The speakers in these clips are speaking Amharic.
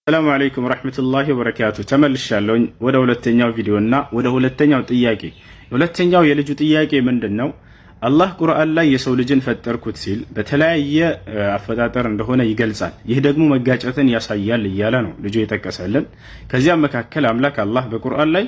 ሰላም አለይኩም ወራህመቱላሂ ወበረካቱ። ተመልሻለሁ ወደ ሁለተኛው ቪዲዮና ወደ ሁለተኛው ጥያቄ። ሁለተኛው የልጁ ጥያቄ ምንድነው? አላህ ቁርአን ላይ የሰው ልጅን ፈጠርኩት ሲል በተለያየ አፈጣጠር እንደሆነ ይገልጻል። ይህ ደግሞ መጋጨትን ያሳያል እያለ ነው ልጁ የጠቀሰልን። ከዚያም መካከል አምላክ አላህ በቁርአን ላይ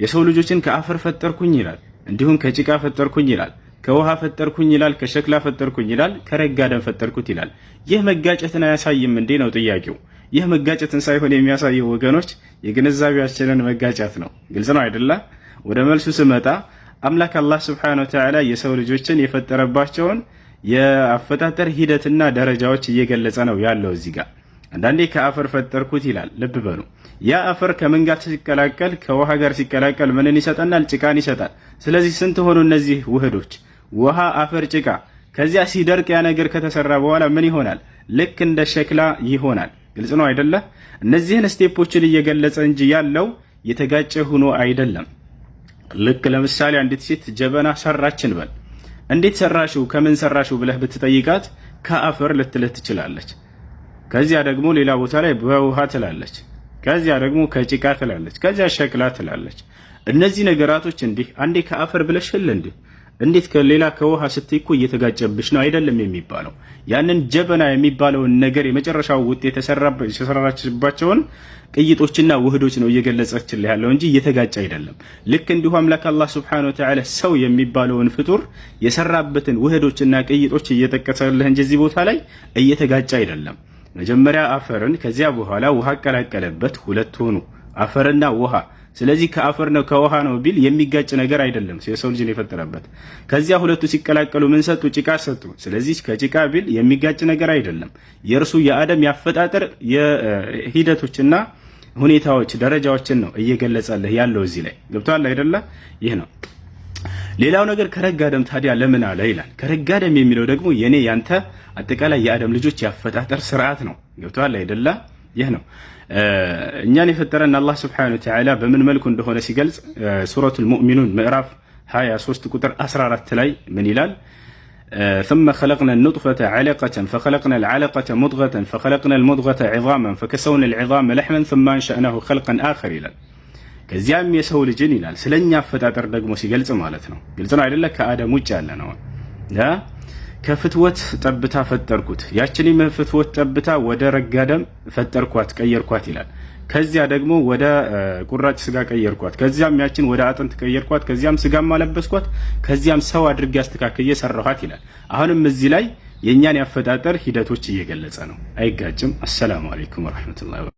የሰው ልጆችን ከአፈር ፈጠርኩኝ ይላል፣ እንዲሁም ከጭቃ ፈጠርኩኝ ይላል፣ ከውሃ ፈጠርኩኝ ይላል፣ ከሸክላ ፈጠርኩኝ ይላል፣ ከረጋ ደም ፈጠርኩት ይላል። ይህ መጋጨትን አያሳይም እንዴ ነው ጥያቄው። ይህ መጋጨትን ሳይሆን የሚያሳየው ወገኖች የግንዛቤያችንን መጋጨት ነው። ግልጽ ነው አይደለ? ወደ መልሱ ስመጣ አምላክ አላህ Subhanahu Wa Ta'ala የሰው ልጆችን የፈጠረባቸውን የአፈጣጠር ሂደትና ደረጃዎች እየገለጸ ነው ያለው እዚህ ጋር። አንዳንዴ ከአፈር ፈጠርኩት ይላል። ልብ በሉ፣ ያ አፈር ከምን ጋር ሲቀላቀል፣ ከውሃ ጋር ሲቀላቀል ምንን ይሰጠናል? ጭቃን ይሰጣል። ስለዚህ ስንት ሆኑ እነዚህ ውህዶች? ውሃ፣ አፈር፣ ጭቃ። ከዚያ ሲደርቅ ያ ነገር ከተሰራ በኋላ ምን ይሆናል? ልክ እንደ ሸክላ ይሆናል። ግልጽ ነው አይደለ? እነዚህን ስቴፖችን እየገለጸ እንጂ ያለው የተጋጨ ሆኖ አይደለም። ልክ ለምሳሌ አንዲት ሴት ጀበና ሰራችን በል። እንዴት ሰራሽው ከምን ሰራሽው ብለህ ብትጠይቃት ከአፈር ልትልህ ትችላለች። ከዚያ ደግሞ ሌላ ቦታ ላይ በውሃ ትላለች። ከዚያ ደግሞ ከጭቃ ትላለች። ከዚያ ሸክላ ትላለች። እነዚህ ነገራቶች እንዲህ አንዴ ከአፈር ብለሽል እንዴት ከሌላ ከውሃ ስትይኩ እየተጋጨብሽ ነው አይደለም የሚባለው። ያንን ጀበና የሚባለውን ነገር የመጨረሻው ውጤት የተሰራችባቸውን ቅይጦችና ውህዶች ነው እየገለጸችልህ ያለው እንጂ እየተጋጨ አይደለም። ልክ እንዲሁ አምላክ አላህ Subhanahu Wa Ta'ala ሰው የሚባለውን ፍጡር የሰራበትን ውህዶችና ቅይጦች እየጠቀሰልህ እንጂ እዚህ ቦታ ላይ እየተጋጨ አይደለም። መጀመሪያ አፈርን ከዚያ በኋላ ውሃ ቀላቀለበት፣ ሁለት ሆኑ አፈርና ውሃ። ስለዚህ ከአፈር ነው ከውሃ ነው ቢል የሚጋጭ ነገር አይደለም የሰው ልጅን የፈጠረበት። ከዚያ ሁለቱ ሲቀላቀሉ ምን ሰጡ? ጭቃ ሰጡ። ስለዚህ ከጭቃ ቢል የሚጋጭ ነገር አይደለም። የእርሱ የአደም ያፈጣጠር የሂደቶችና ሁኔታዎች ደረጃዎችን ነው እየገለጸልህ ያለው እዚህ ላይ። ገብቷል አይደለ? ይህ ነው። ሌላው ነገር ከረጋ ደም ታዲያ ለምን አለ ይላል። ከረጋ ደም የሚለው ደግሞ የኔ ያንተ አጠቃላይ የአደም ልጆች ያፈጣጠር ስርዓት ነው። ገብቷል አይደለ? ይህ ነው እኛን የፈጠረን አላህ Subhanahu Wa Ta'ala በምን መልኩ እንደሆነ ሲገልጽ ሱረቱል ሙእሚኑን ምዕራፍ 23 ቁጥር 14 ላይ ምን ይላል? ثم خلقنا النطفة علقة فخلقنا العلقة مضغة فخلقنا المضغة عظاما فكسونا العظام لحما ثم انشأناه خلقا آخر ይላል። ከዚያም የሰው ልጅን ይላል ስለኛ አፈጣጠር ደግሞ ሲገልጽ ማለት ነው። ግልጽ ነው አይደለ? ከአደም ውጭ ያለ ነው። ከፍትወት ጠብታ ፈጠርኩት፣ ያችንም ፍትወት ጠብታ ወደ ረጋ ደም ፈጠርኳት ቀየርኳት ይላል። ከዚያ ደግሞ ወደ ቁራጭ ስጋ ቀየርኳት፣ ከዚያም ያችን ወደ አጥንት ቀየርኳት፣ ከዚያም ስጋም አለበስኳት፣ ከዚያም ሰው አድርጌ አስተካክዬ ሰራኋት ይላል። አሁንም እዚህ ላይ የኛን ያፈጣጠር ሂደቶች እየገለጸ ነው። አይጋጭም። አሰላሙ አለይኩም ወራህመቱላሂ